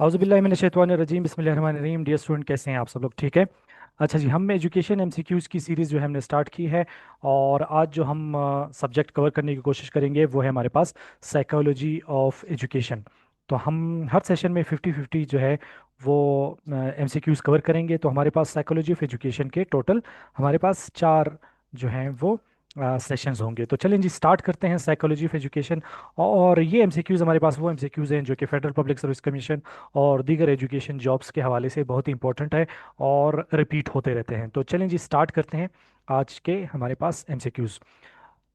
औज़ुबिल्लाहि मिनश शैतानिर रजीम बिस्मिल्लाहिर्रहमानिर्रहीम। Dear student, कैसे हैं आप सब लोग? ठीक है। अच्छा जी, हम एजुकेशन एमसीक्यूज़ की सीरीज़ जो है हमने स्टार्ट की है। और आज जो हम सब्जेक्ट कवर करने की कोशिश करेंगे वो है हमारे पास साइकोलॉजी ऑफ एजुकेशन। तो हम हर सेशन में 50-50 जो है वो एमसीक्यूज़ कवर करेंगे। तो हमारे पास साइकोलॉजी ऑफ एजुकेशन के टोटल हमारे पास चार जो हैं वो सेशंस होंगे। तो चलें जी, स्टार्ट करते हैं साइकोलॉजी ऑफ एजुकेशन। और ये एमसीक्यूज़ हमारे पास वो एमसीक्यूज़ हैं जो कि फेडरल पब्लिक सर्विस कमीशन और दीगर एजुकेशन जॉब्स के हवाले से बहुत ही इंपॉर्टेंट है और रिपीट होते रहते हैं। तो चलें जी, स्टार्ट करते हैं आज के हमारे पास एमसीक्यूज़।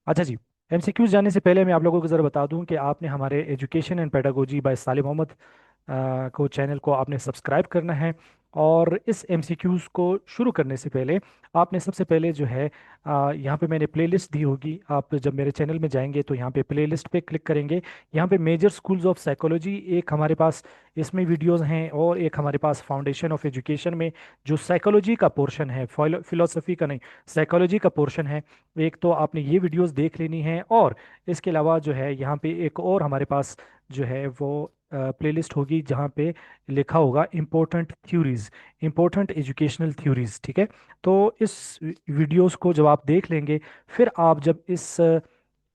अच्छा जी, एमसीक्यूज़ जाने से पहले मैं आप लोगों को ज़रा बता दूं कि आपने हमारे एजुकेशन एंड पेडागोजी बाय सालिम मोहम्मद को चैनल को आपने सब्सक्राइब करना है। और इस एमसीक्यूज़ को शुरू करने से पहले आपने सबसे पहले जो है यहाँ पे मैंने प्लेलिस्ट दी होगी। आप जब मेरे चैनल में जाएंगे तो यहाँ पे प्लेलिस्ट पे क्लिक करेंगे। यहाँ पे मेजर स्कूल्स ऑफ साइकोलॉजी एक हमारे पास इसमें वीडियोस हैं, और एक हमारे पास फाउंडेशन ऑफ एजुकेशन में जो साइकोलॉजी का पोर्शन है, फिलोसफी का नहीं, साइकोलॉजी का पोर्शन है। एक तो आपने ये वीडियोस देख लेनी है, और इसके अलावा जो है यहाँ पे एक और हमारे पास जो है वो प्लेलिस्ट होगी जहाँ पे लिखा होगा important theories, important educational theories. ठीक है। तो इस वीडियोस को जब आप देख लेंगे, फिर आप जब इस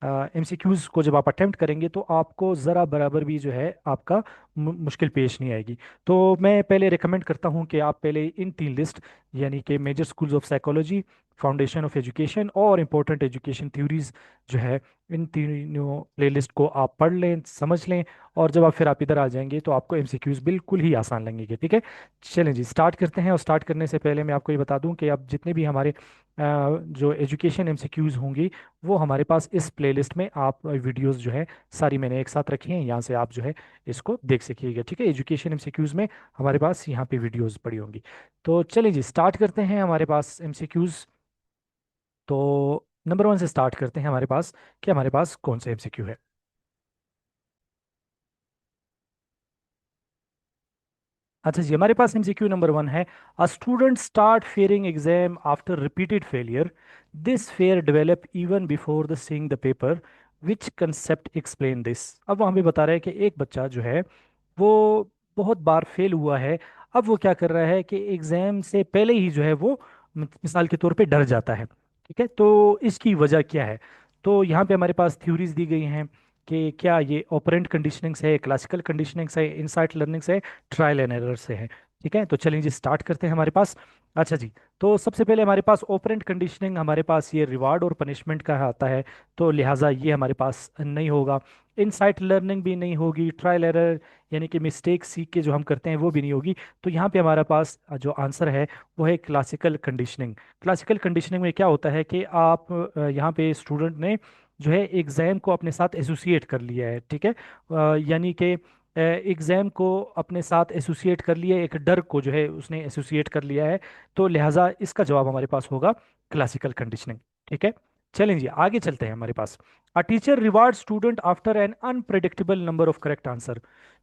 एमसीक्यूज को जब आप अटेम्प्ट करेंगे तो आपको ज़रा बराबर भी जो है आपका मुश्किल पेश नहीं आएगी। तो मैं पहले रिकमेंड करता हूँ कि आप पहले इन तीन लिस्ट, यानी कि major schools of psychology, foundation of education और इम्पोर्टेंट एजुकेशन थ्योरीज जो है, इन तीनों प्लेलिस्ट को आप पढ़ लें, समझ लें। और जब आप इधर आ जाएंगे तो आपको एमसीक्यूज बिल्कुल ही आसान लगेंगे। ठीक है। चलें जी, स्टार्ट करते हैं। और स्टार्ट करने से पहले मैं आपको ये बता दूं कि अब जितने भी हमारे जो एजुकेशन एमसीक्यूज होंगी वो हमारे पास इस प्लेलिस्ट में आप वीडियोस जो है सारी मैंने एक साथ रखी हैं, यहाँ से आप जो है इसको देख सकिएगा। ठीक है। एजुकेशन एमसीक्यूज में हमारे पास यहाँ पे वीडियोस पड़ी होंगी। तो चलिए जी, स्टार्ट करते हैं हमारे पास एमसीक्यूज। तो नंबर 1 से स्टार्ट करते हैं हमारे पास कि हमारे पास कौन सा एमसीक्यू है। अच्छा जी, हमारे पास एमसीक्यू नंबर 1 है। A student start fearing exam after repeated failure, this fear develop even before the seeing the paper, which concept explain this. अब वहाँ पे बता रहा है कि एक बच्चा जो है वो बहुत बार फेल हुआ है। अब वो क्या कर रहा है कि एग्जाम से पहले ही जो है वो मिसाल के तौर पे डर जाता है। ठीक है। तो इसकी वजह क्या है? तो यहाँ पे हमारे पास थ्योरीज दी गई हैं कि क्या ये ऑपरेंट कंडीशनिंग्स है, क्लासिकल कंडीशनिंग्स है, इनसाइट लर्निंग्स है, ट्रायल एंड एरर से है। ठीक है। तो चलिए जी, स्टार्ट करते हैं हमारे पास। अच्छा जी, तो सबसे पहले हमारे पास ऑपरेंट कंडीशनिंग, हमारे पास ये रिवार्ड और पनिशमेंट का आता है, तो लिहाजा ये हमारे पास नहीं होगा। इनसाइट लर्निंग भी नहीं होगी, ट्रायल एरर यानी कि मिस्टेक सीख के जो हम करते हैं वो भी नहीं होगी। तो यहाँ पे हमारे पास जो आंसर है वो है क्लासिकल कंडीशनिंग। क्लासिकल कंडीशनिंग में क्या होता है कि आप यहाँ पे स्टूडेंट ने जो है एग्ज़ाम को अपने साथ एसोसिएट कर लिया है। ठीक है। यानी कि एग्ज़ाम को अपने साथ एसोसिएट कर लिया है, एक डर को जो है उसने एसोसिएट कर लिया है। तो लिहाजा इसका जवाब हमारे पास होगा क्लासिकल कंडीशनिंग। ठीक है। चलें जी, आगे चलते हैं हमारे पास। A teacher reward student after an unpredictable number of correct answer.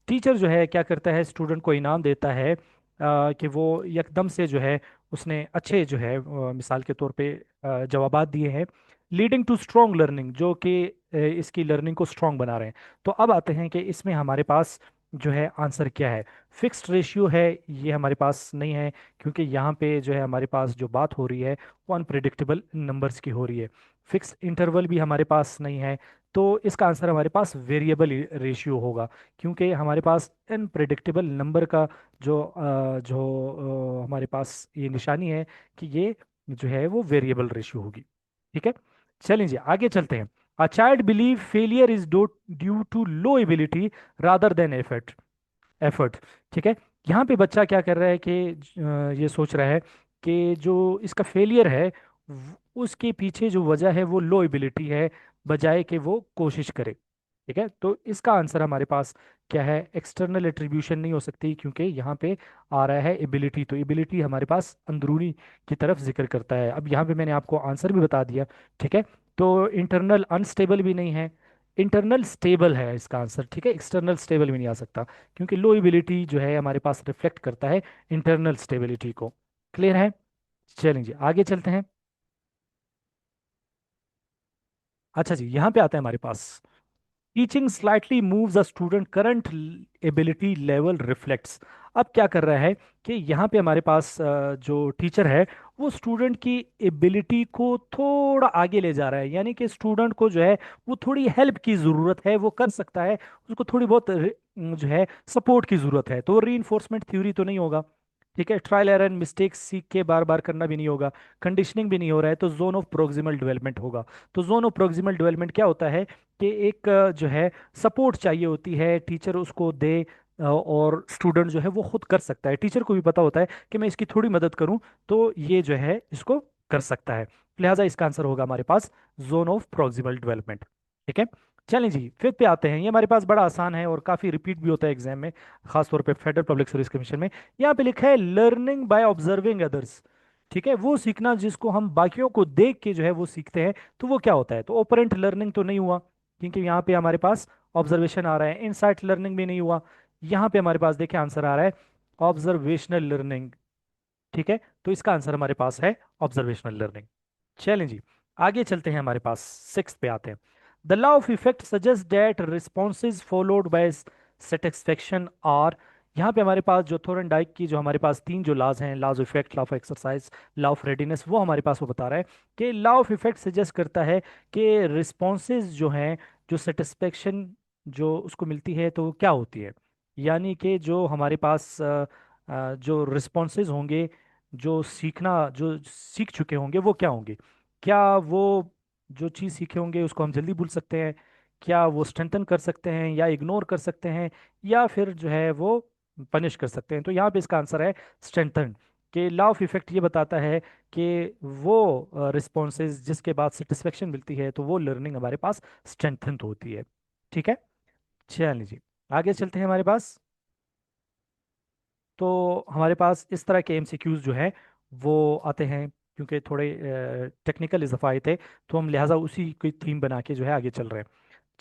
Teacher जो है क्या करता है, स्टूडेंट को इनाम देता है कि वो एकदम से जो है उसने अच्छे जो है मिसाल के तौर पे जवाबात दिए हैं, लीडिंग टू स्ट्रॉन्ग लर्निंग, जो कि इसकी लर्निंग को स्ट्रॉन्ग बना रहे हैं। तो अब आते हैं कि इसमें हमारे पास जो है आंसर क्या है। फिक्स्ड रेशियो है, ये हमारे पास नहीं है, क्योंकि यहाँ पे जो है हमारे पास जो बात हो रही है वो अनप्रिडिक्टेबल नंबर्स की हो रही है। फिक्स इंटरवल भी हमारे पास नहीं है। तो इसका आंसर हमारे पास वेरिएबल रेशियो होगा, क्योंकि हमारे पास अनप्रिडिक्टेबल नंबर का जो हमारे पास ये निशानी है कि ये जो है वो वेरिएबल रेशियो होगी। ठीक है। चलिए जी, आगे चलते हैं। A child believe failure is due to low ability rather than effort. Effort. ठीक है। यहाँ पे बच्चा क्या कर रहा है कि ये सोच रहा है कि जो इसका फेलियर है उसके पीछे जो वजह है वो लो एबिलिटी है, बजाय कि वो कोशिश करे। ठीक है। तो इसका आंसर हमारे पास क्या है? एक्सटर्नल एट्रीब्यूशन नहीं हो सकती, क्योंकि यहाँ पे आ रहा है एबिलिटी। तो एबिलिटी हमारे पास अंदरूनी की तरफ जिक्र करता है। अब यहाँ पे मैंने आपको आंसर भी बता दिया। ठीक है। तो इंटरनल अनस्टेबल भी नहीं है, इंटरनल स्टेबल है इसका आंसर। ठीक है। एक्सटर्नल स्टेबल भी नहीं आ सकता, क्योंकि लो एबिलिटी जो है हमारे पास रिफ्लेक्ट करता है इंटरनल स्टेबिलिटी को। क्लियर है? चलेंगे आगे चलते हैं। अच्छा जी, यहाँ पे आता है हमारे पास teaching slightly moves a student current ability level reflects. अब क्या कर रहा है कि यहाँ पे हमारे पास जो टीचर है वो स्टूडेंट की एबिलिटी को थोड़ा आगे ले जा रहा है, यानी कि स्टूडेंट को जो है वो थोड़ी हेल्प की ज़रूरत है, वो कर सकता है, उसको थोड़ी बहुत जो है सपोर्ट की ज़रूरत है। तो वो री थ्योरी तो नहीं होगा, ठीक है, ट्रायल एरर एंड मिस्टेक सीख के बार बार करना भी नहीं होगा, कंडीशनिंग भी नहीं हो रहा है, तो जोन ऑफ प्रोक्सिमल डेवलपमेंट होगा। तो जोन ऑफ प्रोक्सिमल डेवलपमेंट क्या होता है कि एक जो है सपोर्ट चाहिए होती है, टीचर उसको दे, और स्टूडेंट जो है वो खुद कर सकता है, टीचर को भी पता होता है कि मैं इसकी थोड़ी मदद करूं तो ये जो है इसको कर सकता है। लिहाजा इसका आंसर होगा हमारे पास जोन ऑफ प्रोक्सिमल डेवलपमेंट। ठीक है, चलें जी फिफ्थ पे आते हैं। ये हमारे पास बड़ा आसान है और काफ़ी रिपीट भी होता है एग्जाम में, खासतौर पे फेडरल पब्लिक सर्विस कमीशन में। यहाँ पे लिखा है लर्निंग बाय ऑब्जर्विंग अदर्स। ठीक है, वो सीखना जिसको हम बाकियों को देख के जो है वो सीखते हैं, तो वो क्या होता है? तो ओपरेंट लर्निंग तो नहीं हुआ, क्योंकि यहाँ पे हमारे पास ऑब्जर्वेशन आ रहा है। इनसाइट लर्निंग भी नहीं हुआ। यहाँ पे हमारे पास देखिए आंसर आ रहा है ऑब्जर्वेशनल लर्निंग। ठीक है, तो इसका आंसर हमारे पास है ऑब्जर्वेशनल लर्निंग। चलें जी, आगे चलते हैं, हमारे पास सिक्स पे आते हैं। The law of effect suggest that responses followed by satisfaction are. यहाँ पे हमारे पास जो थोरनडाइक की जो हमारे पास तीन जो लॉज हैं, laws of effect, law of exercise, law of readiness, वो हमारे पास वो बता रहा है कि लॉ ऑफ इफेक्ट सजेस्ट करता है कि रिस्पॉन्सेज जो हैं, जो सेटिस्फेक्शन जो उसको मिलती है तो वो क्या होती है, यानी कि जो हमारे पास जो रिस्पॉन्सेज होंगे, जो सीखना जो सीख चुके होंगे वो क्या होंगे? क्या वो जो चीज़ सीखे होंगे उसको हम जल्दी भूल सकते हैं, क्या वो स्ट्रेंथन कर सकते हैं या इग्नोर कर सकते हैं, या फिर जो है वो पनिश कर सकते हैं? तो यहाँ पे इसका आंसर है स्ट्रेंथन। कि लॉ ऑफ इफेक्ट ये बताता है कि वो रिस्पॉन्सेज जिसके बाद सेटिस्फेक्शन मिलती है तो वो लर्निंग हमारे पास स्ट्रेंथन होती है। ठीक है, चलिए जी आगे चलते हैं। हमारे पास तो हमारे पास इस तरह के एमसीक्यूज जो है वो आते हैं, क्योंकि थोड़े टेक्निकल इजाफा आए थे, तो हम लिहाजा उसी की थीम बना के जो है आगे चल रहे हैं।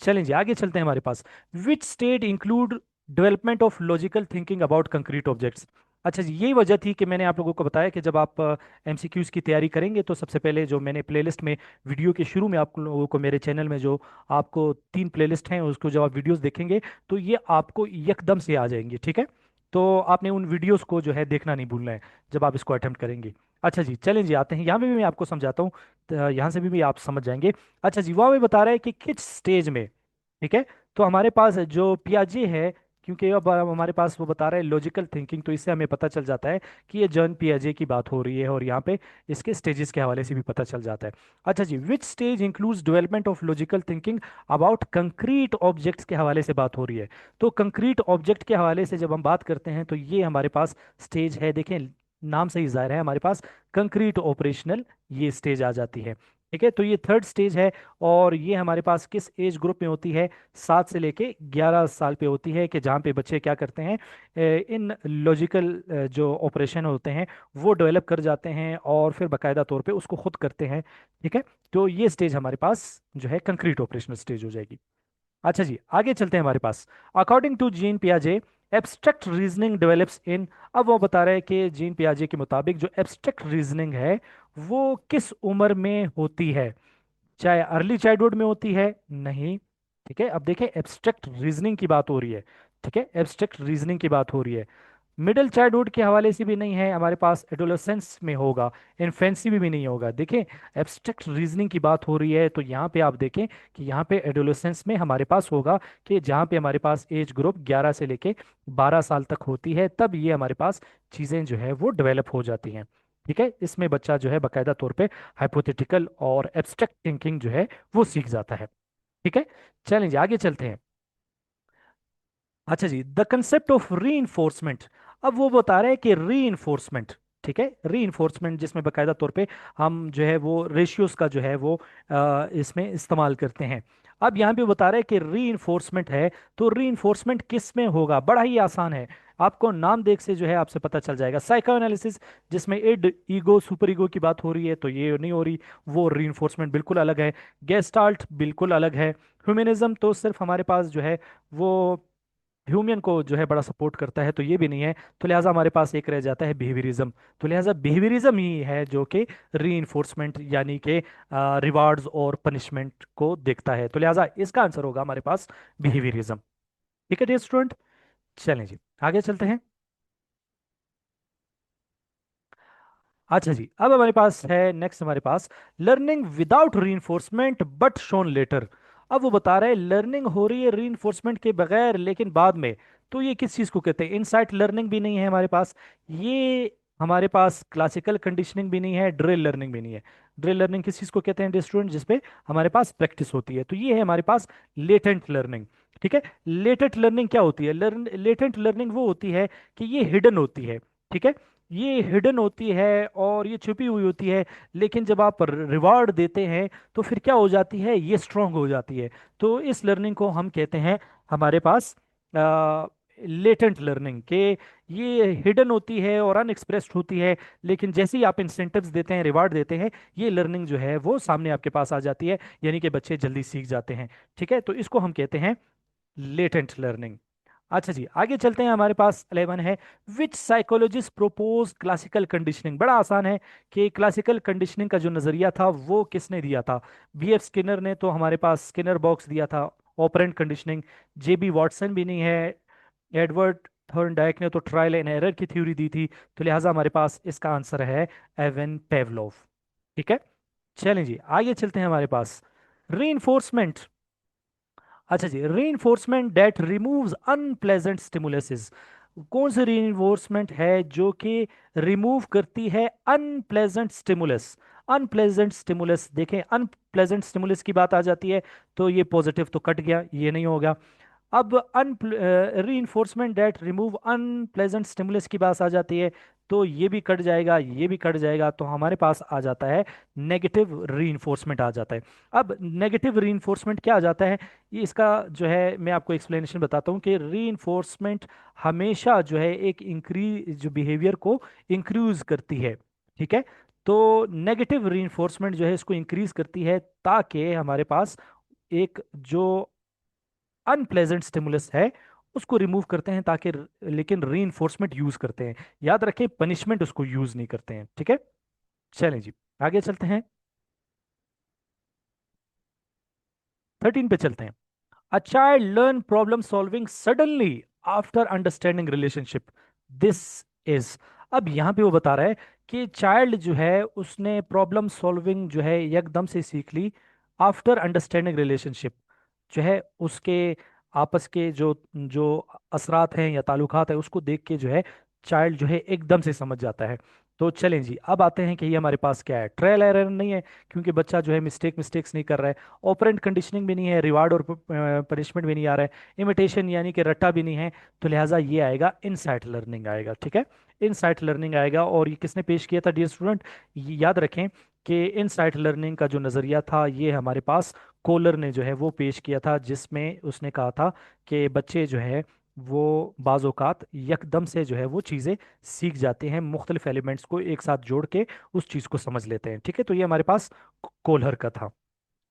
चलें जी आगे चलते हैं। हमारे पास which state include development of logical thinking about concrete objects. अच्छा जी, यही वजह थी कि मैंने आप लोगों को बताया कि जब आप एमसीक्यूज की तैयारी करेंगे तो सबसे पहले जो मैंने प्लेलिस्ट में वीडियो के शुरू में आप लोगों को मेरे चैनल में जो आपको तीन प्लेलिस्ट हैं उसको जब आप वीडियोस देखेंगे तो ये आपको एकदम से आ जाएंगे। ठीक है, तो आपने उन वीडियोस को जो है देखना नहीं भूलना है जब आप इसको अटेम्प्ट करेंगे। अच्छा जी चलें जी आते हैं, यहाँ पे भी मैं आपको समझाता हूँ, तो यहाँ से भी आप समझ जाएंगे। अच्छा जी, वह हमें बता रहा है कि किस स्टेज में। ठीक है, तो हमारे पास जो पियाजे है, क्योंकि अब हमारे पास वो बता रहा है लॉजिकल थिंकिंग, तो इससे हमें पता चल जाता है कि ये जॉन पियाजे की बात हो रही है, और यहाँ पे इसके स्टेजेस के हवाले से भी पता चल जाता है। अच्छा जी, which stage includes development of logical thinking about concrete objects के हवाले से बात हो रही है। तो कंक्रीट ऑब्जेक्ट के हवाले से जब हम बात करते हैं तो ये हमारे पास स्टेज है, देखें नाम से ही जाहिर है हमारे पास कंक्रीट ऑपरेशनल ये स्टेज आ जाती है। ठीक है, तो ये थर्ड स्टेज है, और ये हमारे पास किस एज ग्रुप में होती है? 7 से लेके 11 साल पे होती है, कि जहाँ पे बच्चे क्या करते हैं, इन लॉजिकल जो ऑपरेशन होते हैं वो डेवलप कर जाते हैं और फिर बाकायदा तौर पे उसको खुद करते हैं। ठीक है, तो ये स्टेज हमारे पास जो है कंक्रीट ऑपरेशनल स्टेज हो जाएगी। अच्छा जी आगे चलते हैं। हमारे पास अकॉर्डिंग टू जीन पियाजे एब्स्ट्रैक्ट रीजनिंग डेवलप्स इन। अब वो बता रहे हैं कि जीन पियाजे के मुताबिक जो एब्स्ट्रैक्ट रीजनिंग है वो किस उम्र में होती है? चाहे अर्ली चाइल्डहुड में होती है, नहीं। ठीक है, अब देखें एब्स्ट्रैक्ट रीजनिंग की बात हो रही है। ठीक है, एब्स्ट्रैक्ट रीजनिंग की बात हो रही है। मिडिल चाइल्डहुड के हवाले से भी नहीं है हमारे पास, एडोलेसेंस में होगा, इन्फेंसी में भी नहीं होगा। देखें एब्स्ट्रैक्ट रीजनिंग की बात हो रही है तो यहाँ पे आप देखें कि यहाँ पे एडोलेसेंस में हमारे पास होगा, कि जहाँ पे हमारे पास एज ग्रुप 11 से लेके 12 साल तक होती है, तब ये हमारे पास चीज़ें जो है वो डेवलप हो जाती हैं। ठीक है, इसमें बच्चा जो है बाकायदा तौर पे हाइपोथेटिकल और एब्स्ट्रैक्ट थिंकिंग जो है वो सीख जाता है। ठीक है, चलें जी आगे चलते हैं। अच्छा जी, द कंसेप्ट ऑफ री। अब वो बता रहे हैं कि री, ठीक है, री जिसमें बाकायदा तौर पे हम जो है वो रेशियोज का जो है वो इसमें इस्तेमाल करते हैं। अब यहाँ पे बता रहे हैं कि री है, तो री किस में होगा? बड़ा ही आसान है, आपको नाम देख से जो है आपसे पता चल जाएगा। साइको एनालिसिस जिसमें इड, ईगो, सुपर ईगो की बात हो रही है तो ये नहीं हो रही, वो री बिल्कुल अलग है। गेस्टाल्ट बिल्कुल अलग है। ह्यूमनिज्म तो सिर्फ हमारे पास जो है वो ह्यूमन को जो है बड़ा सपोर्ट करता है, तो ये भी नहीं है। तो लिहाजा हमारे पास एक रह जाता है बिहेवियरिज्म। तो लिहाजा बिहेवियरिज्म ही है जो कि री यानी कि रिवार्ड्स और पनिशमेंट को देखता है। तो लिहाजा इसका आंसर होगा हमारे पास बिहेवियरिज्म। ठीक है डियर स्टूडेंट, चलें जी आगे चलते हैं। अच्छा जी, अब हमारे पास है नेक्स्ट, हमारे पास learning without reinforcement but shown later. अब वो बता रहे हैं लर्निंग हो रही है रीइंफोर्समेंट के बगैर लेकिन बाद में। तो ये किस चीज़ को कहते हैं? इनसाइट लर्निंग भी नहीं है हमारे पास, ये हमारे पास क्लासिकल कंडीशनिंग भी नहीं है, ड्रिल लर्निंग भी नहीं है। ड्रिल लर्निंग किस चीज़ को कहते हैं स्टूडेंट? जिसपे हमारे पास प्रैक्टिस होती है। तो ये है हमारे पास लेटेंट लर्निंग। ठीक है, लेटेंट लर्निंग क्या होती है? लेटेंट लर्निंग वो होती है कि ये हिडन होती है। ठीक है, ये हिडन होती है और ये छुपी हुई होती है, लेकिन जब आप रिवार्ड देते हैं तो फिर क्या हो जाती है? ये स्ट्रांग हो जाती है। तो इस लर्निंग को हम कहते हैं हमारे पास लेटेंट लर्निंग के। ये हिडन होती है और अनएक्सप्रेस्ड होती है, लेकिन जैसे ही आप इंसेंटिव्स देते हैं, रिवार्ड देते हैं, ये लर्निंग जो है वो सामने आपके पास आ जाती है, यानी कि बच्चे जल्दी सीख जाते हैं। ठीक है, तो इसको हम कहते हैं लेटेंट लर्निंग। अच्छा जी आगे चलते हैं, हमारे पास 11 है, विच साइकोलॉजिस्ट प्रोपोज क्लासिकल कंडीशनिंग। बड़ा आसान है कि क्लासिकल कंडीशनिंग का जो नजरिया था वो किसने दिया था? बीएफ स्किनर ने, तो हमारे पास स्किनर बॉक्स दिया था ऑपरेंट कंडीशनिंग। जेबी वॉटसन भी नहीं है, एडवर्ड थॉर्नडाइक ने तो ट्रायल एंड एरर की थ्योरी दी थी। तो लिहाजा हमारे पास इसका आंसर है एवन पेवलोव। ठीक है, चलें जी आगे चलते हैं, हमारे पास री। अच्छा जी, रीइंफोर्समेंट दैट रिमूव्स अनप्लेजेंट स्टिमुलसेस। कौन सी रीइंफोर्समेंट है जो कि रिमूव करती है अनप्लेजेंट स्टिमुलस? अनप्लेजेंट स्टिमुलस देखें, अनप्लेजेंट स्टिमुलस की बात आ जाती है तो ये पॉजिटिव तो कट गया, ये नहीं होगा। अब an reinforcement that remove unpleasant stimulus की बात आ जाती है तो ये भी कट जाएगा, ये भी कट जाएगा, तो हमारे पास आ जाता है नेगेटिव रीइंफोर्समेंट आ जाता है। अब नेगेटिव रीइंफोर्समेंट क्या आ जाता है? ये इसका जो है मैं आपको एक्सप्लेनेशन बताता हूँ कि रीइंफोर्समेंट हमेशा जो है एक इंक्रीज जो बिहेवियर को इंक्रीज करती है। ठीक है, तो नेगेटिव रीइंफोर्समेंट जो है इसको इंक्रीज करती है ताकि हमारे पास एक जो अनप्लेजेंट स्टिमुलस है उसको रिमूव करते हैं, ताकि लेकिन रीइंफोर्समेंट यूज करते हैं। याद रखें पनिशमेंट उसको यूज नहीं करते हैं। ठीक है, चलें जी आगे चलते हैं, 13 पे चलते हैं। A child learn problem solving suddenly after understanding relationship. This is, अब यहाँ पे वो बता रहा है कि चाइल्ड जो है उसने प्रॉब्लम सॉल्विंग जो है एकदम से सीख ली आफ्टर अंडरस्टैंडिंग रिलेशनशिप। जो है उसके आपस के जो जो असरात हैं या ताल्लुकात है उसको देख के जो है चाइल्ड जो है एकदम से समझ जाता है। तो चलें जी, अब आते हैं कि ये हमारे पास क्या है? ट्रायल एरर नहीं है, क्योंकि बच्चा जो है मिस्टेक्स नहीं कर रहा है। ऑपरेंट कंडीशनिंग भी नहीं है, रिवार्ड और पनिशमेंट भी नहीं आ रहा है, इमिटेशन यानी कि रट्टा भी नहीं है। तो लिहाजा ये आएगा इनसाइट लर्निंग आएगा। ठीक है, इनसाइट लर्निंग आएगा। और ये किसने पेश किया था डियर स्टूडेंट? याद रखें कि इनसाइट लर्निंग का जो नज़रिया था ये हमारे पास कोलर ने जो है वो पेश किया था, जिसमें उसने कहा था कि बच्चे जो है वो बाज़-औक़ात यकदम से जो है वो चीज़ें सीख जाते हैं, मुख्तलिफ एलिमेंट्स को एक साथ जोड़ के उस चीज़ को समझ लेते हैं। ठीक है, तो ये हमारे पास कोलर का था।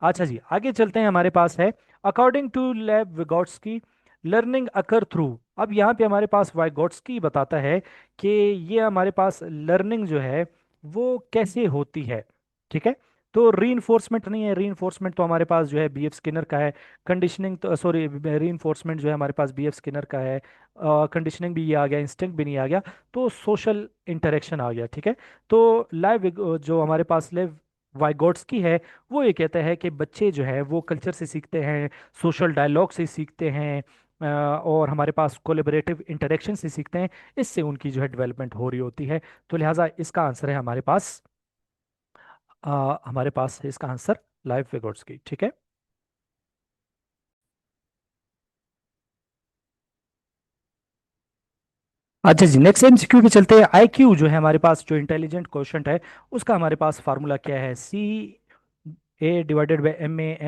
अच्छा जी आगे चलते हैं, हमारे पास है अकॉर्डिंग टू लेव विगोट्स्की लर्निंग अकर थ्रू। अब यहाँ पे हमारे पास वाइगोट्स्की बताता है कि ये हमारे पास लर्निंग जो है वो कैसे होती है। ठीक है, तो रीइंफोर्समेंट नहीं है, रीइंफोर्समेंट तो हमारे पास जो है बीएफ स्किनर का है। कंडीशनिंग तो सॉरी, रीइंफोर्समेंट जो है हमारे पास बीएफ स्किनर का है। कंडीशनिंग भी ये आ गया, इंस्टिंक्ट भी नहीं आ गया, तो सोशल इंटरेक्शन आ गया। ठीक है, तो लाइव जो हमारे पास लाइव वाइगोट्स्की है वो ये कहता है कि बच्चे जो है वो कल्चर से सीखते हैं, सोशल डायलॉग से सीखते हैं, और हमारे पास कोलेबरेटिव इंटरेक्शन से सीखते हैं। इससे उनकी जो है डेवलपमेंट हो रही होती है। तो लिहाजा इसका आंसर है हमारे पास है इसका आंसर लाइव विगोट्स्की। ठीक है, अच्छा जी नेक्स्ट एमसीक्यू पे चलते हैं। आईक्यू जो है हमारे पास जो इंटेलिजेंट क्वेश्चन है उसका हमारे पास फार्मूला क्या है? CA/MA,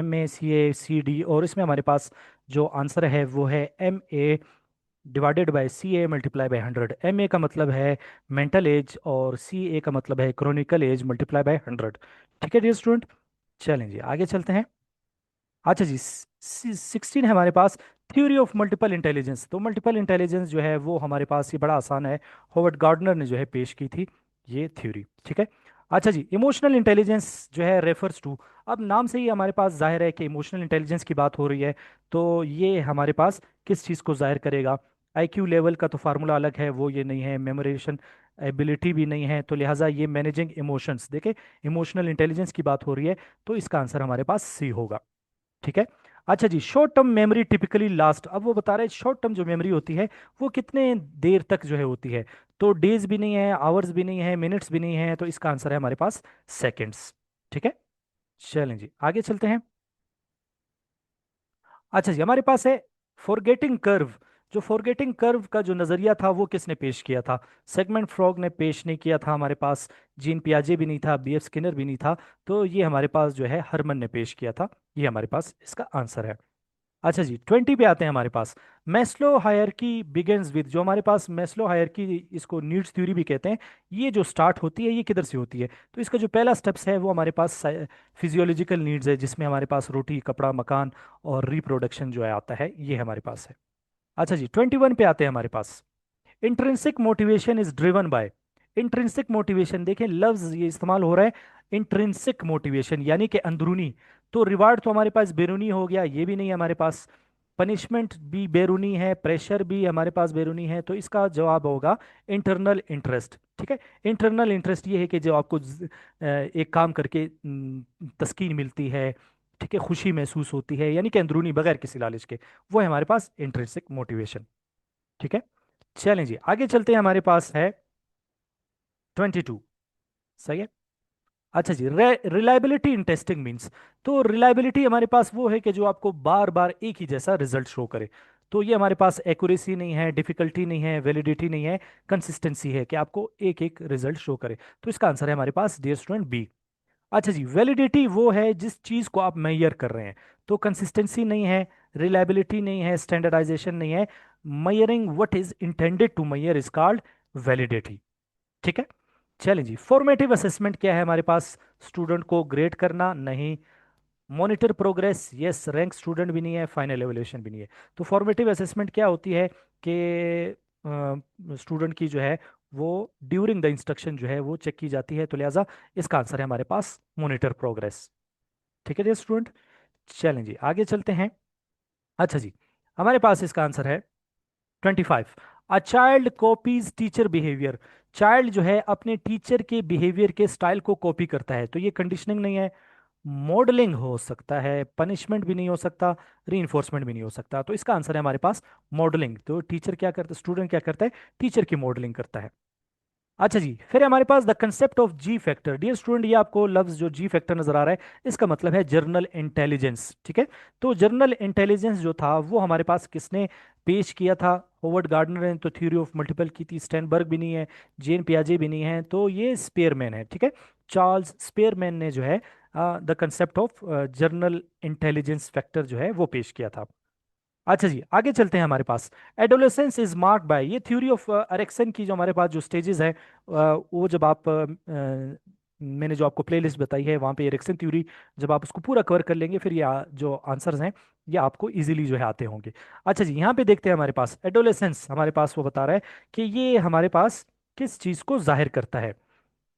MA CA CD, और इसमें हमारे पास जो आंसर है वो है MA/CA×100। MA का मतलब है मेंटल एज और CA का मतलब है क्रोनिकल एज × 100। ठीक है डियर स्टूडेंट, चलें जी आगे चलते हैं। अच्छा जी, 16 है हमारे पास, थ्योरी ऑफ मल्टीपल इंटेलिजेंस। तो मल्टीपल इंटेलिजेंस जो है वो हमारे पास ये बड़ा आसान है, होवर्ड गार्डनर ने जो है पेश की थी ये थ्योरी, ठीक है। अच्छा जी, इमोशनल इंटेलिजेंस जो है रेफर्स टू, अब नाम से ही हमारे पास जाहिर है कि इमोशनल इंटेलिजेंस की बात हो रही है, तो ये हमारे पास किस चीज़ को जाहिर करेगा? आईक्यू लेवल का तो फार्मूला अलग है, वो ये नहीं है, मेमोरेशन एबिलिटी भी नहीं है, तो लिहाजा ये मैनेजिंग इमोशंस, देखे इमोशनल इंटेलिजेंस की बात हो रही है, तो इसका आंसर हमारे पास सी होगा, ठीक है। अच्छा जी, short term memory typically last, अब वो बता रहे हैं शॉर्ट टर्म जो मेमोरी होती है वो कितने देर तक जो है होती है, तो डेज भी नहीं है, आवर्स भी नहीं है, मिनट्स भी नहीं है, तो इसका आंसर है हमारे पास सेकंड्स, ठीक है। चलें जी आगे चलते हैं। अच्छा जी, हमारे पास है फॉरगेटिंग कर्व। जो फॉरगेटिंग कर्व का जो नजरिया था वो किसने पेश किया था? सेगमेंट फ्रॉग ने पेश नहीं किया था हमारे पास, जीन पियाजे भी नहीं था, बीएफ स्किनर भी नहीं था, तो ये हमारे पास जो है हरमन ने पेश किया था, ये हमारे पास इसका आंसर है। अच्छा जी, 20 पे आते हैं हमारे पास। मैस्लो हायरार्की बिगिंस विद, जो हमारे पास मैस्लो हायरार्की, इसको नीड्स थ्योरी भी कहते हैं, ये जो स्टार्ट होती है ये किधर से होती है? तो इसका जो पहला स्टेप्स है वो हमारे पास फिजियोलॉजिकल नीड्स है, जिसमें हमारे पास रोटी, कपड़ा, मकान और रिप्रोडक्शन जो है आता है, ये हमारे पास है। अच्छा जी, 21 पे आते हैं हमारे पास। Intrinsic motivation is driven by, intrinsic motivation देखें लफ्ज ये इस्तेमाल हो रहा है, इंट्रिंसिक मोटिवेशन यानी कि अंदरूनी, तो रिवार्ड तो हमारे पास बैरूनी हो गया, ये भी नहीं है हमारे पास, पनिशमेंट भी बैरूनी है, प्रेशर भी हमारे पास बैरूनी है, तो इसका जवाब होगा इंटरनल इंटरेस्ट, ठीक है। इंटरनल इंटरेस्ट ये है कि जो आपको एक काम करके तस्कीन मिलती है, ठीक है, खुशी महसूस होती है, यानी कि अंदरूनी बगैर किसी लालच के, वो है हमारे पास इंट्रिंसिक मोटिवेशन, ठीक है। चलें जी आगे चलते हैं, हमारे पास है 22, सही है। अच्छा जी, रिलायबिलिटी इन टेस्टिंग मींस, तो रिलायबिलिटी हमारे पास वो है कि जो आपको बार बार एक ही जैसा रिजल्ट शो करे, तो ये हमारे पास एक्यूरेसी नहीं है, डिफिकल्टी नहीं है, वैलिडिटी नहीं है, कंसिस्टेंसी है कि आपको एक एक रिजल्ट शो करे, तो इसका आंसर है हमारे पास डियर स्टूडेंट बी। अच्छा जी, वैलिडिटी वो है जिस चीज को आप मेजर कर रहे हैं, तो कंसिस्टेंसी नहीं है, रिलायबिलिटी नहीं है, स्टैंडर्डाइजेशन नहीं है, measuring what is intended to measure is called validity, ठीक है। चलें जी, फॉर्मेटिव असेसमेंट क्या है हमारे पास? स्टूडेंट को ग्रेड करना नहीं, monitor progress yes, rank student भी नहीं है, फाइनल एवोल्यूशन भी नहीं है, तो फॉर्मेटिव असेसमेंट क्या होती है कि स्टूडेंट की जो है वो ड्यूरिंग द इंस्ट्रक्शन जो है वो चेक की जाती है, तो लिहाजा इसका आंसर है हमारे पास मॉनिटर प्रोग्रेस, ठीक है जी स्टूडेंट। चलें जी आगे चलते हैं। अच्छा जी, हमारे पास इसका आंसर है 25, a child copies teacher behaviour, child जो है अपने टीचर के बिहेवियर के स्टाइल को कॉपी करता है, तो ये कंडीशनिंग नहीं है, मॉडलिंग हो सकता है, पनिशमेंट भी नहीं हो सकता, रीइंफोर्समेंट भी नहीं हो सकता, तो इसका आंसर है हमारे पास मॉडलिंग, तो टीचर क्या करता है, स्टूडेंट क्या करता है, टीचर की मॉडलिंग करता है। अच्छा जी, फिर हमारे पास the concept of G factor, dear student ये आपको लफ्ज जो जी फैक्टर नजर आ रहा है इसका मतलब है जर्नल इंटेलिजेंस, ठीक है। तो जर्नल इंटेलिजेंस जो था वो हमारे पास किसने पेश किया था? होवर्ड गार्डनर ने तो थ्योरी ऑफ मल्टीपल की थी, स्टैनबर्ग भी नहीं है, जेन पियाजे भी नहीं है, तो ये स्पेयरमैन है, ठीक है। चार्ल्स स्पेयरमैन ने जो है the concept of journal intelligence factor जो है वो पेश किया था। अच्छा जी आगे चलते हैं, हमारे पास एडोलेसेंस इज मार्क्ड बाय, ये थ्योरी ऑफ एरिक्सन की जो हमारे पास जो स्टेजेस है वो जब आप मैंने जो आपको प्लेलिस्ट बताई है वहाँ पे एरिक्सन थ्योरी जब आप उसको पूरा कवर कर लेंगे, फिर ये जो आंसर्स हैं ये आपको इजीली जो है आते होंगे। अच्छा जी, यहाँ पे देखते हैं हमारे पास एडोलेसेंस, हमारे पास वो बता रहा है कि ये हमारे पास किस चीज़ को जाहिर करता है।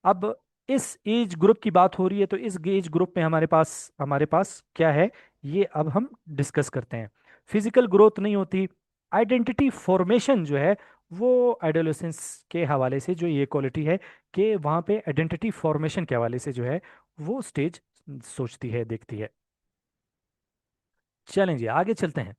अब इस एज ग्रुप की बात हो रही है, तो इस एज ग्रुप में हमारे पास क्या है, ये अब हम डिस्कस करते हैं। फिजिकल ग्रोथ नहीं होती, आइडेंटिटी फॉर्मेशन जो है वो एडोलेसेंस के हवाले से जो ये क्वालिटी है कि वहाँ पे आइडेंटिटी फॉर्मेशन के हवाले से जो है वो स्टेज सोचती है, देखती है। चलें जी आगे चलते हैं।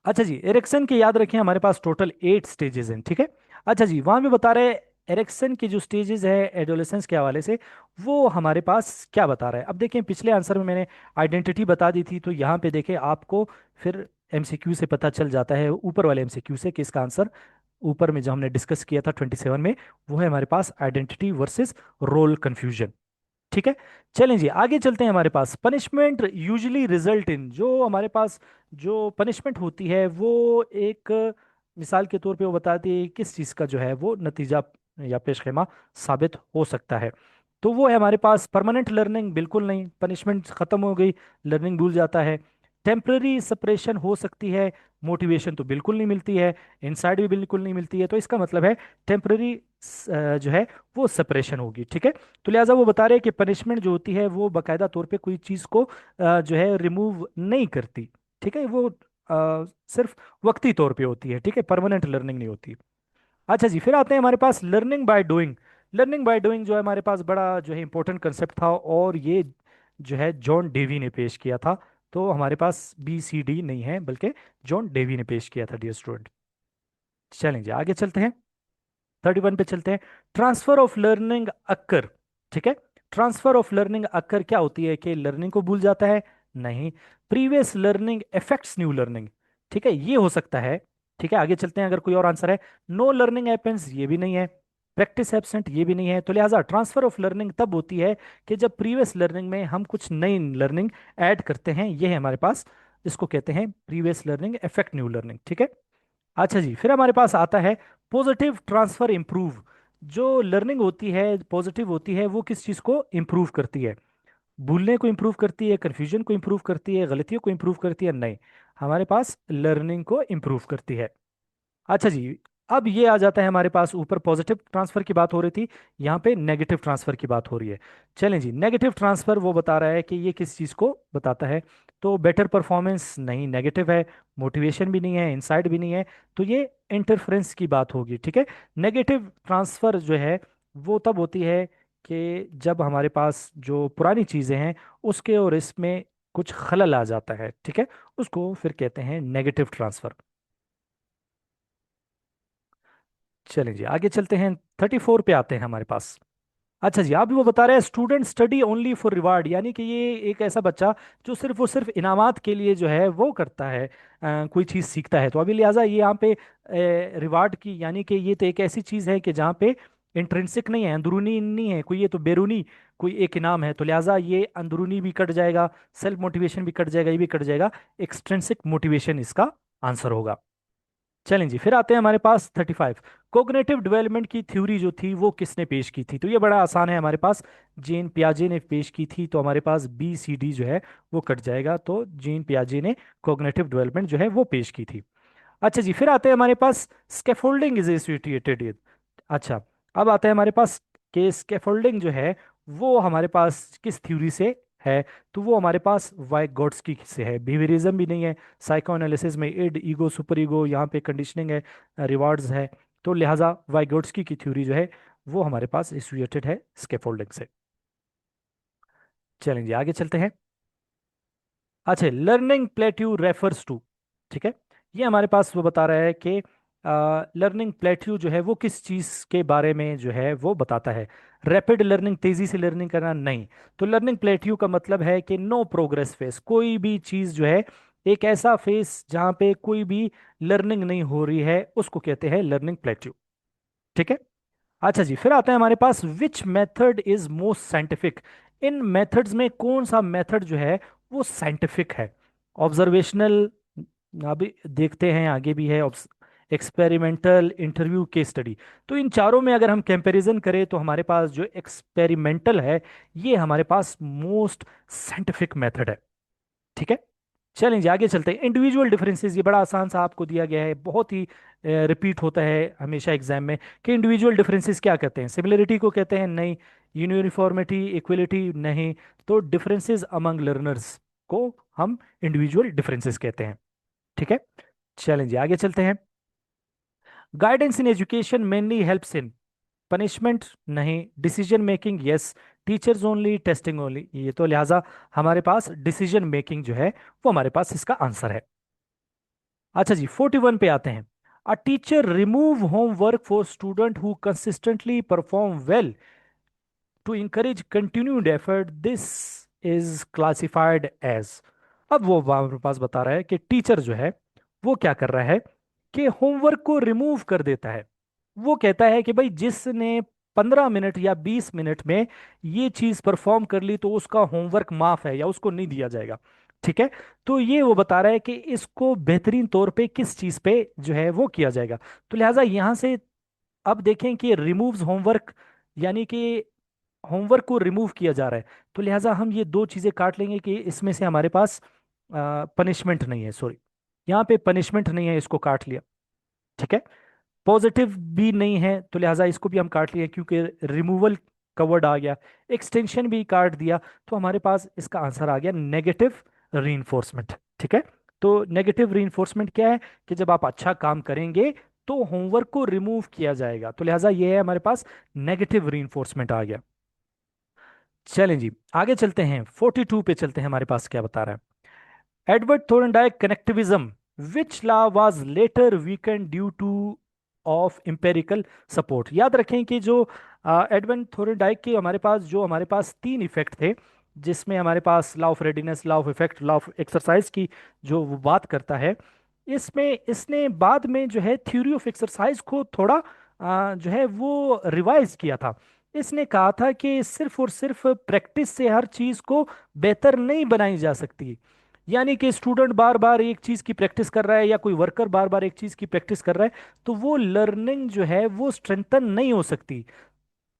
अच्छा जी, एरिक्सन के याद रखें हमारे पास टोटल 8 स्टेजेस हैं, ठीक है। अच्छा जी, वहां भी बता रहे एरिक्सन की जो स्टेजेस है एडोलेसेंस के हवाले से, वो हमारे पास क्या बता रहा है? अब देखें पिछले आंसर में मैंने आइडेंटिटी बता दी थी, तो यहाँ पे देखें आपको फिर एमसीक्यू से पता चल जाता है, ऊपर वाले एमसीक्यू से, कि इसका आंसर ऊपर में जो हमने डिस्कस किया था 27 में, वो है हमारे पास आइडेंटिटी वर्सेस रोल कंफ्यूजन, ठीक है। चलें जी आगे चलते हैं, हमारे पास पनिशमेंट यूजुअली रिजल्ट इन, जो हमारे पास जो पनिशमेंट होती है वो एक मिसाल के तौर पे वो बताती है किस चीज़ का जो है वो नतीजा या पेशखेमा साबित हो सकता है। तो वो है हमारे पास परमानेंट लर्निंग, बिल्कुल नहीं, पनिशमेंट खत्म हो गई, लर्निंग भूल जाता है। टेम्पररी सेपरेशन हो सकती है, मोटिवेशन तो बिल्कुल नहीं मिलती है, इनसाइड भी बिल्कुल नहीं मिलती है, तो इसका मतलब है टेम्पररी जो है वो सेपरेशन होगी, ठीक है। तो लिहाजा वो बता रहे हैं कि पनिशमेंट जो होती है वो बाकायदा तौर पे कोई चीज़ को जो है रिमूव नहीं करती, ठीक है, वो सिर्फ वक्ती तौर पे होती है, ठीक है, परमानेंट लर्निंग नहीं होती। अच्छा जी, फिर आते हैं हमारे पास learning by doing. Learning by doing जो है हमारे पास बड़ा जो है इंपॉर्टेंट कंसेप्ट था, और ये जो है जॉन डेवी ने पेश किया था। तो हमारे पास बी सी डी नहीं है, बल्कि जॉन डेवी ने पेश किया था, डियर स्टूडेंट। चलेंगे आगे चलते हैं, 31 पे चलते हैं। ट्रांसफर ऑफ लर्निंग अक्कर, ठीक है। ट्रांसफर ऑफ लर्निंग अक्कर क्या होती है कि लर्निंग को भूल जाता है? नहीं। Previous learning affects new learning, ठीक है, ये हो सकता है, ठीक है। आगे चलते हैं, अगर कोई और आंसर है। नो लर्निंग हैपेंस, ये भी नहीं है। प्रैक्टिस एब्सेंट, ये भी नहीं है। तो लिहाजा ट्रांसफर ऑफ लर्निंग तब होती है कि जब प्रीवियस लर्निंग में हम कुछ नई लर्निंग ऐड करते हैं, ये है हमारे पास, इसको कहते हैं previous learning affect new learning, ठीक है। अच्छा जी, फिर हमारे पास आता है पॉजिटिव ट्रांसफर इम्प्रूव। जो लर्निंग होती है पॉजिटिव होती है, वो किस चीज़ को इम्प्रूव करती है? भूलने को इम्प्रूव करती है, कन्फ्यूजन को इम्प्रूव करती है, गलतियों को इम्प्रूव करती है? नहीं, हमारे पास लर्निंग को इम्प्रूव करती है। अच्छा जी, अब ये आ जाता है हमारे पास, ऊपर पॉजिटिव ट्रांसफर की बात हो रही थी, यहाँ पे नेगेटिव ट्रांसफर की बात हो रही है। चलें जी, नेगेटिव ट्रांसफर वो बता रहा है कि ये किस चीज़ को बताता है। तो बेटर परफॉर्मेंस नहीं, नेगेटिव है। मोटिवेशन भी नहीं है, इंसाइट भी नहीं है, तो ये इंटरफेरेंस की बात होगी, ठीक है। नेगेटिव ट्रांसफर जो है वो तब होती है कि जब हमारे पास जो पुरानी चीज़ें हैं उसके और इसमें कुछ खलल आ जाता है, ठीक है, उसको फिर कहते हैं नेगेटिव ट्रांसफर। चलें जी आगे चलते हैं, 34 पे आते हैं हमारे पास। अच्छा जी, आप भी वो बता रहे हैं student study only for reward, यानी कि ये एक ऐसा बच्चा जो सिर्फ और सिर्फ इनामात के लिए जो है वो करता है, कोई चीज़ सीखता है। तो अभी लिहाजा ये यहाँ पे रिवार्ड की, यानी कि ये तो एक ऐसी चीज़ है कि जहाँ पे इंट्रिंसिक नहीं है, अंदरूनी नहीं है कोई, ये तो बैरूनी कोई एक इनाम है। तो लिहाजा ये अंदरूनी भी कट जाएगा, सेल्फ मोटिवेशन भी कट जाएगा, ये भी कट जाएगा, एक्सट्रिंसिक मोटिवेशन इसका आंसर होगा। चलें जी, फिर आते हैं हमारे पास 35। कोग्निटिव डेवलपमेंट की थ्योरी जो थी वो किसने पेश की थी? तो ये बड़ा आसान है हमारे पास, जीन पियाजे ने पेश की थी। तो हमारे पास बी सी डी जो है वो कट जाएगा, तो जीन पियाजे ने कोग्निटिव डेवलपमेंट जो है वो पेश की थी। अच्छा जी, फिर आते हैं हमारे पास स्कैफोल्डिंग इज एसोसिएटेड विद। अच्छा, अब आता है हमारे पास कि स्कैफोल्डिंग जो है वो हमारे पास किस थ्योरी से है? तो वो हमारे पास वाइगोट्स्की से है। बिहेवियरिज्म भी नहीं है, साइको एनालिसिस में इड, ईगो, सुपर ईगो, यहाँ पे कंडीशनिंग है, रिवार्ड्स है। तो लिहाजा वाइगोट्स्की की थ्योरी जो है वो हमारे पास एसोसिएटेड है स्कैफोल्डिंग से। चलेंगे आगे चलते हैं। अच्छा, लर्निंग प्लेट्यू रेफर्स टू, ठीक है, ये हमारे पास वो बता रहा है कि लर्निंग प्लेट्यू जो है वो किस चीज़ के बारे में जो है वो बताता है। रैपिड लर्निंग, तेज़ी से लर्निंग करना, नहीं। तो लर्निंग प्लेट्यू का मतलब है कि नो प्रोग्रेस फेस, कोई भी चीज़ जो है एक ऐसा फेस जहाँ पे कोई भी लर्निंग नहीं हो रही है, उसको कहते हैं लर्निंग प्लेट्यू, ठीक है। अच्छा जी, फिर आता है हमारे पास which method is most scientific. इन मेथड्स में कौन सा मेथड जो है वो साइंटिफिक है? ऑब्जर्वेशनल, अभी देखते हैं आगे भी है, एक्सपेरिमेंटल, इंटरव्यू, केस स्टडी। तो इन चारों में अगर हम कंपैरिजन करें तो हमारे पास जो एक्सपेरिमेंटल है ये हमारे पास मोस्ट साइंटिफिक मेथड है, ठीक है। चलें जी आगे चलते हैं। इंडिविजुअल डिफरेंसेस, ये बड़ा आसान सा आपको दिया गया है, बहुत ही रिपीट होता है हमेशा एग्जाम में, कि इंडिविजुअल डिफरेंसेस क्या कहते हैं? सिमिलरिटी को कहते हैं? नहीं। यूनिफॉर्मिटी, इक्वलिटी, नहीं। तो डिफरेंसेस अमंग लर्नर्स को हम इंडिविजुअल डिफरेंसेस कहते हैं, ठीक है। चलें जी आगे चलते हैं। Guidance in education mainly helps in punishment, नहीं। Decision making, yes. Teachers only, testing only, ये तो लिहाजा हमारे पास डिसीजन मेकिंग जो है वो हमारे पास इसका आंसर है। अच्छा जी, 41 पे आते हैं। A teacher remove homework for student who consistently perform well to encourage continued effort, this is classified as. अब वो हमारे पास बता रहा है कि टीचर जो है वो क्या कर रहा है कि होमवर्क को रिमूव कर देता है। वो कहता है कि भाई जिसने 15 मिनट या 20 मिनट में ये चीज परफॉर्म कर ली तो उसका होमवर्क माफ है या उसको नहीं दिया जाएगा, ठीक है। तो ये वो बता रहा है कि इसको बेहतरीन तौर पे किस चीज पे जो है वो किया जाएगा। तो लिहाजा यहां से अब देखें कि रिमूव्स होमवर्क, यानी कि होमवर्क को रिमूव किया जा रहा है, तो लिहाजा हम ये दो चीजें काट लेंगे कि इसमें से हमारे पास पनिशमेंट नहीं है, सॉरी, यहाँ पे पनिशमेंट नहीं है, इसको काट लिया। ठीक है। पॉजिटिव भी नहीं है, तो लिहाजा इसको भी हम काट लिए क्योंकि रिमूवल का वर्ड आ गया। एक्सटेंशन भी काट दिया, तो हमारे पास इसका आंसर आ गया नेगेटिव रीइंफोर्समेंट। ठीक है। तो नेगेटिव रीइंफोर्समेंट क्या है कि जब आप अच्छा काम करेंगे तो होमवर्क को रिमूव किया जाएगा, तो लिहाजा ये है हमारे पास नेगेटिव रीइंफोर्समेंट आ गया। चलें जी, आगे चलते हैं, 42 पे चलते हैं, हमारे पास क्या बता रहा है। Edward Thorndike connectivism, which law was later weakened due to of empirical support. याद रखें कि जो एडवर्ड थोरनडाइक के हमारे पास तीन इफेक्ट थे, जिसमें हमारे पास law of readiness, law of effect, law of exercise की जो वो बात करता है। इसमें इसने बाद में जो है थ्योरी ऑफ एक्सरसाइज को थोड़ा जो है वो रिवाइज किया था। इसने कहा था कि सिर्फ और सिर्फ प्रैक्टिस से हर चीज को बेहतर नहीं बनाई जा सकती। यानी कि स्टूडेंट बार बार एक चीज की प्रैक्टिस कर रहा है या कोई वर्कर बार बार एक चीज की प्रैक्टिस कर रहा है, तो वो लर्निंग जो है वो स्ट्रेंथन नहीं हो सकती।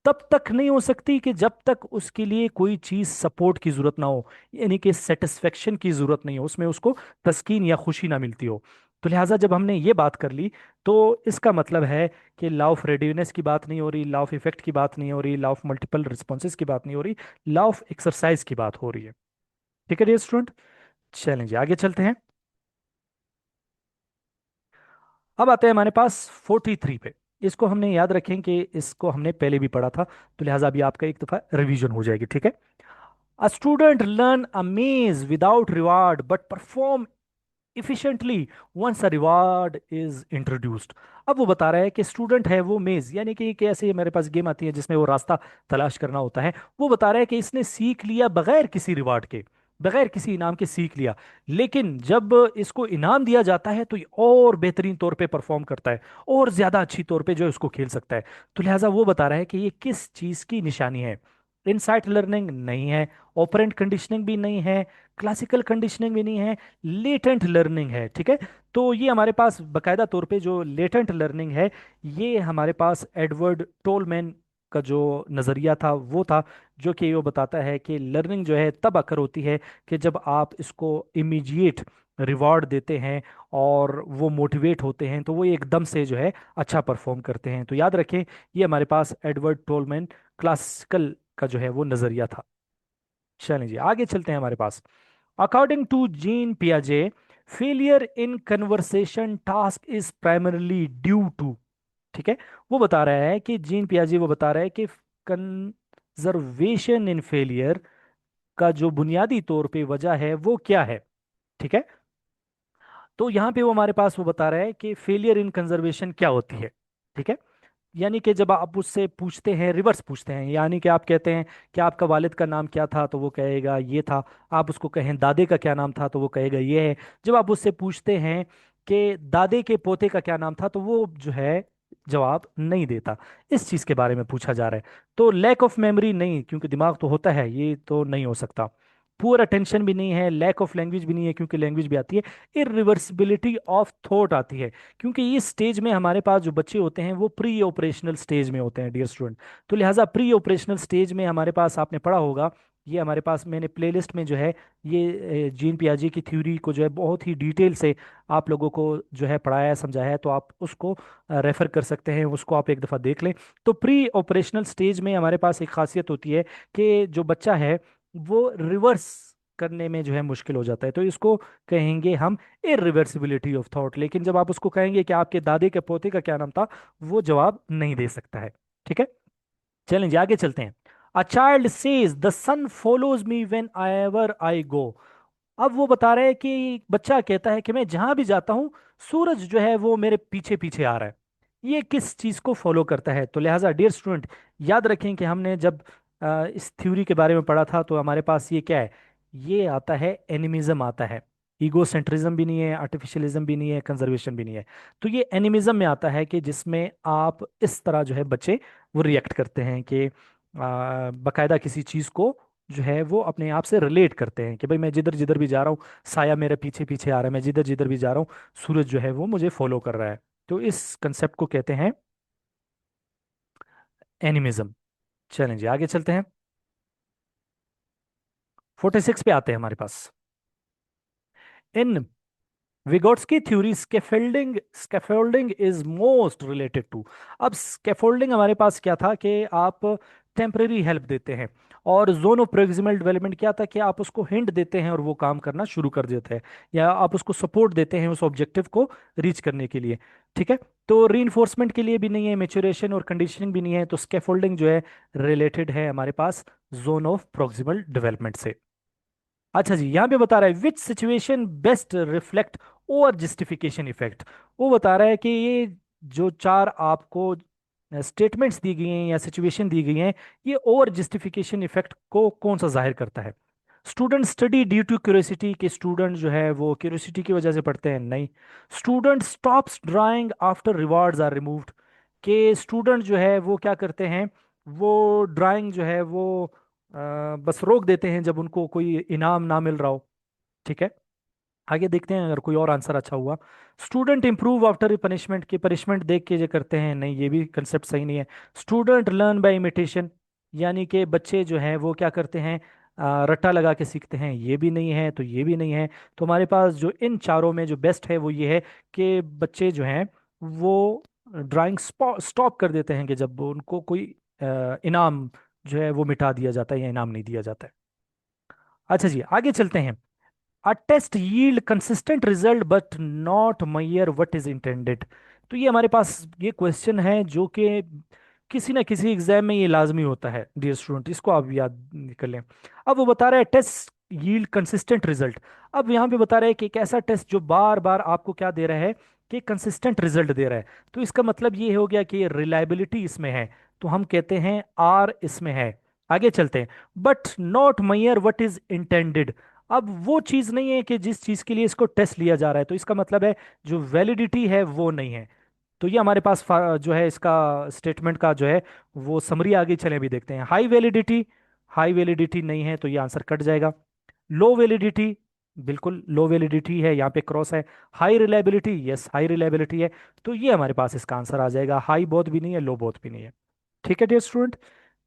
तब तक नहीं हो सकती कि जब तक उसके लिए कोई चीज सपोर्ट की जरूरत ना हो, यानी कि सेटिस्फेक्शन की जरूरत नहीं हो, उसमें उसको तस्कीन या खुशी ना मिलती हो। तो लिहाजा जब हमने ये बात कर ली, तो इसका मतलब है कि लॉ ऑफ रेडिनेस की बात नहीं हो रही, लॉ ऑफ इफेक्ट की बात नहीं हो रही, लॉ ऑफ मल्टीपल रिस्पॉन्सेज की बात नहीं हो रही, लॉ ऑफ एक्सरसाइज की बात हो रही है। ठीक है डियर स्टूडेंट। चलें जी, आगे चलते हैं। अब आते हैं हमारे पास 43 पे। इसको हमने याद रखें कि इसको हमने पहले भी पढ़ा था, तो लिहाजा अभी आपका एक दफा रिवीजन हो जाएगी। ठीक है। A student learn a maze without reward but perform efficiently once a reward is introduced. अब वो बता रहा है कि स्टूडेंट है वो मेज, यानी कि कैसे मेरे पास गेम आती है जिसमें वो रास्ता तलाश करना होता है। वो बता रहा है कि इसने सीख लिया बगैर किसी रिवार्ड के, बगैर किसी इनाम के सीख लिया, लेकिन जब इसको इनाम दिया जाता है तो ये और बेहतरीन तौर पे परफॉर्म करता है, और ज्यादा अच्छी तौर पे जो है उसको खेल सकता है। तो लिहाजा वो बता रहा है कि ये किस चीज की निशानी है। इनसाइट लर्निंग नहीं है, ऑपरेंट कंडीशनिंग भी नहीं है, क्लासिकल कंडीशनिंग भी नहीं है, लेटेंट लर्निंग है। ठीक है। तो ये हमारे पास बकायदा तौर पे जो लेटेंट लर्निंग है, ये हमारे पास एडवर्ड टोलमैन का जो नज़रिया था वो था, जो कि वो बताता है कि लर्निंग जो है तब अकर होती है कि जब आप इसको इमीडिएट रिवॉर्ड देते हैं और वो मोटिवेट होते हैं, तो वो एकदम से जो है अच्छा परफॉर्म करते हैं। तो याद रखें, ये हमारे पास एडवर्ड टोलमैन क्लासिकल का जो है वो नज़रिया था। चलें जी, आगे चलते हैं हमारे पास। अकॉर्डिंग टू जीन पियाजे, failure in conversation task is primarily due to. ठीक है। वो बता रहा है कि जीन पियाजे वो बता रहा है कि कंजर्वेशन इन फेलियर का जो बुनियादी तौर पे वजह है वो क्या है। ठीक है। तो यहाँ पे वो हमारे पास वो बता रहा है कि फेलियर इन कंजर्वेशन क्या होती है। ठीक है। यानी कि जब आप उससे पूछते हैं, रिवर्स पूछते हैं, यानी कि आप कहते हैं कि आपका वालिद का नाम क्या था, तो वो कहेगा ये था। आप उसको कहें दादे का क्या नाम था, तो वो कहेगा ये है। जब आप उससे पूछते हैं कि दादे के पोते का क्या नाम था, तो वो जो है जवाब नहीं देता। इस चीज के बारे में पूछा जा रहा है। तो लैक ऑफ मेमोरी नहीं, क्योंकि दिमाग तो होता है, ये तो नहीं हो सकता। पुअर अटेंशन भी नहीं है, लैक ऑफ लैंग्वेज भी नहीं है क्योंकि लैंग्वेज भी आती है। इरिवर्सिबिलिटी ऑफ थॉट आती है, क्योंकि इस स्टेज में हमारे पास जो बच्चे होते हैं वो प्री ऑपरेशनल स्टेज में होते हैं डियर स्टूडेंट। तो लिहाजा प्री ऑपरेशनल स्टेज में हमारे पास, आपने पढ़ा होगा, ये हमारे पास मैंने प्लेलिस्ट में जो है ये जीन पियाजे की थ्योरी को जो है बहुत ही डिटेल से आप लोगों को जो है पढ़ाया है, समझाया है, तो आप उसको रेफर कर सकते हैं, उसको आप एक दफ़ा देख लें। तो प्री ऑपरेशनल स्टेज में हमारे पास एक खासियत होती है कि जो बच्चा है वो रिवर्स करने में जो है मुश्किल हो जाता है, तो इसको कहेंगे हम इरिवर्सिबिलिटी ऑफ थॉट। लेकिन जब आप उसको कहेंगे कि आपके दादे के पोते का क्या नाम था, वो जवाब नहीं दे सकता है। ठीक है। चलें जी, आगे चलते हैं। A child says the sun follows me when I ever I go. अब वो बता रहे हैं कि बच्चा कहता है कि मैं जहां भी जाता हूं, सूरज जो है वो मेरे पीछे पीछे आ रहा है। ये किस चीज को फॉलो करता है। तो लिहाजा डियर स्टूडेंट, याद रखें कि हमने जब इस थ्योरी के बारे में पढ़ा था, तो हमारे पास ये क्या है, ये आता है एनिमिज्म आता है। ईगोसेंट्रिज्म भी नहीं है, आर्टिफिशियलिज्म भी नहीं है, कंजर्वेशन भी नहीं है। तो ये एनिमिज्म में आता है कि जिसमें आप इस तरह जो है बच्चे वो रिएक्ट करते हैं कि बकायदा किसी चीज को जो है वो अपने आप से रिलेट करते हैं कि भाई मैं जिधर जिधर भी जा रहा हूँ, साया मेरे पीछे पीछे आ रहा है, मैं जिधर जिधर भी जा रहा हूँ, सूरज जो है वो मुझे फॉलो कर रहा है। तो इस कंसेप्ट को कहते हैं एनिमिज्म। चलें जी आगे चलते हैं। 46 पे आते हैं हमारे पास। In Vygotsky theory scaffolding is most related to. अब स्कैफोल्डिंग हमारे पास क्या था कि आप टेम्पररी हेल्प देते हैं, और जोन ऑफ प्रोक्सिमल डेवलपमेंट क्या था कि आप उसको हिंट देते हैं और वो काम करना शुरू कर देता है, या आप उसको सपोर्ट देते हैं उस ऑब्जेक्टिव को रीच करने के लिए। ठीक है। तो रीइंफोर्समेंट के लिए भी नहीं है, मेचुरेशन और कंडीशनिंग भी नहीं है, तो स्कैफोल्डिंग जो है रिलेटेड है हमारे पास जोन ऑफ प्रोक्सिमल डेवलपमेंट से। अच्छा जी, यहाँ पे बता रहा है विच situation best reflect over justification effect. वो बता रहा है कि ये जो चार आपको स्टेटमेंट्स दी गई हैं या सिचुएशन दी गई हैं, ये ओवर जस्टिफिकेशन इफेक्ट को कौन सा जाहिर करता है। Student study due to curiosity, के स्टूडेंट जो है वो क्यूरियोसिटी की वजह से पढ़ते हैं, नहीं। Student stops drawing after rewards are removed, के स्टूडेंट जो है वो क्या करते हैं, वो ड्राइंग जो है वो बस रोक देते हैं जब उनको कोई इनाम ना मिल रहा हो। ठीक है। आगे देखते हैं अगर कोई और आंसर अच्छा हुआ। स्टूडेंट इंप्रूव आफ्टर पनिशमेंट, के पनिशमेंट देख के जो करते हैं, नहीं ये भी कंसेप्ट सही नहीं है। स्टूडेंट लर्न बाय इमिटेशन, यानी कि बच्चे जो हैं वो क्या करते हैं, रट्टा लगा के सीखते हैं, ये भी नहीं है, तो ये भी नहीं है। तो हमारे पास जो इन चारों में जो बेस्ट है वो ये है कि बच्चे जो हैं वो ड्राइंग स्टॉप कर देते हैं कि जब उनको कोई इनाम जो है वो मिटा दिया जाता है या इनाम नहीं दिया जाता है। अच्छा जी आगे चलते हैं। A test yield consistent result but not measure what is intended. तो ये हमारे पास ये क्वेश्चन है जो कि किसी ना किसी एग्जाम में ये लाजमी होता है डियर स्टूडेंट, इसको आप याद कर लें। अब वो बता रहा है टेस्ट यील्ड कंसिस्टेंट रिजल्ट। अब यहाँ पे बता रहा है कि एक ऐसा टेस्ट जो बार बार आपको क्या दे रहा है, कि कंसिस्टेंट रिजल्ट दे रहा है। तो इसका मतलब ये हो गया कि रिलायबिलिटी इसमें है, तो हम कहते हैं आर इसमें है। आगे चलते हैं। But not measure what is intended. अब वो चीज नहीं है कि जिस चीज के लिए इसको टेस्ट लिया जा रहा है, तो इसका मतलब है जो वैलिडिटी है वो नहीं है। तो ये हमारे पास जो है इसका स्टेटमेंट का जो है वो समरी आगे चले भी देखते हैं। हाई वैलिडिटी नहीं है, तो ये आंसर कट जाएगा। लो वैलिडिटी, बिल्कुल लो वैलिडिटी है, यहाँ पे क्रॉस है। High reliability, yes high reliability है। तो ये हमारे पास इसका आंसर आ जाएगा, हाई बहुत भी नहीं है, लो बहुत भी नहीं है। ठीक है डियर स्टूडेंट,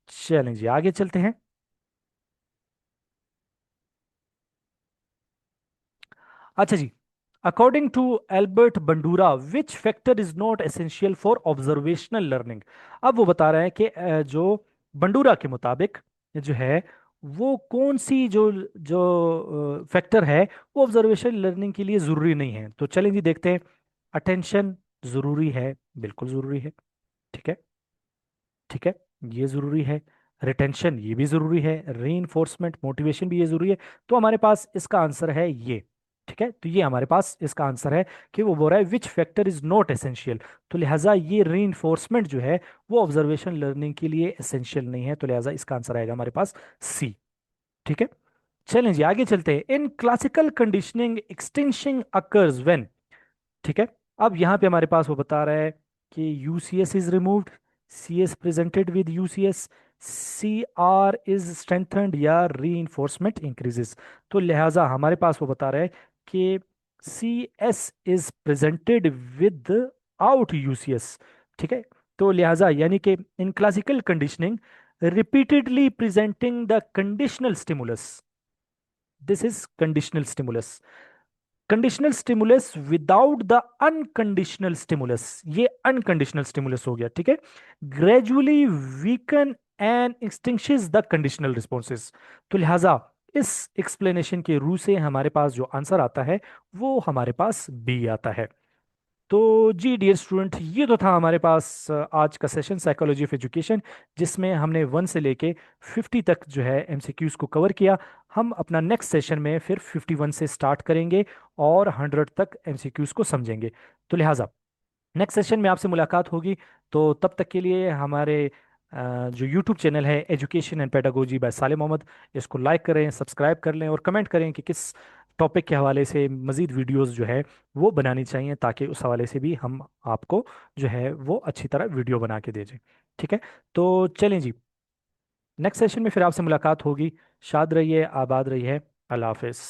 चलें जी आगे चलते हैं। अच्छा जी, according to Albert Bandura which factor is not essential for observational learning. अब वो बता रहा है कि जो बंडूरा के मुताबिक जो है वो कौन सी जो जो फैक्टर है वो ऑब्जर्वेशन लर्निंग के लिए ज़रूरी नहीं है। तो चलें जी देखते हैं। अटेंशन ज़रूरी है, बिल्कुल ज़रूरी है। ठीक है। ठीक है, ये ज़रूरी है। रिटेंशन ये भी ज़रूरी है, रीइंफोर्समेंट मोटिवेशन भी ये ज़रूरी है। तो हमारे पास इसका आंसर है ये। ठीक है, तो ये हमारे पास इसका आंसर है कि वो बोल रहा है विच फैक्टर इज नॉट एसेंशियल। तो लिहाजा ये रीइंफोर्समेंट जो है वो ऑब्जर्वेशन लर्निंग के लिए एसेंशियल नहीं है, तो लिहाजा इसका आंसर आएगा हमारे पास सी। ठीक है। चलें जी आगे चलते हैं। इन classical conditioning extension occurs when. ठीक है। अब यहाँ पे हमारे पास वो बता रहा है कि UCS is removed, C S presented with UCS, C R is strengthened, या री इंफोर्समेंट इंक्रीजेस। तो लिहाजा हमारे पास वो बता रहा है कि C S is presented without UCS. ठीक है। तो लिहाजा यानी कि in classical conditioning repeatedly presenting the conditional stimulus, this is conditional stimulus. Conditional stimulus without the unconditional stimulus, ये अनकंडीशनल स्टिमुलस हो गया। ठीक है। Gradually weaken and extinctions the conditional responses. तो लिहाजा इस एक्सप्लेनेशन के रू से हमारे पास जो आंसर आता है वो हमारे पास बी आता है। तो जी डियर स्टूडेंट, ये तो था हमारे पास आज का सेशन साइकोलॉजी ऑफ एजुकेशन, जिसमें हमने 1 से लेके 50 तक जो है एमसीक्यूज को कवर किया। हम अपना नेक्स्ट सेशन में फिर 51 से स्टार्ट करेंगे और 100 तक एमसीक्यूज को समझेंगे। तो लिहाजा नेक्स्ट सेशन में आपसे मुलाकात होगी। तो तब तक के लिए हमारे जो यूट्यूब चैनल है एजुकेशन एंड पेडागोजी बाय साले मोहम्मद, इसको लाइक करें, सब्सक्राइब कर लें और कमेंट करें कि किस टॉपिक के हवाले से मज़ीद वीडियोस जो है वो बनानी चाहिए, ताकि उस हवाले से भी हम आपको जो है वो अच्छी तरह वीडियो बना के दे दें। ठीक है। तो चलें जी, नेक्स्ट सेशन में फिर आपसे मुलाकात होगी। शाद रहिए, आबाद रहिए, अल्लाह हाफिज़।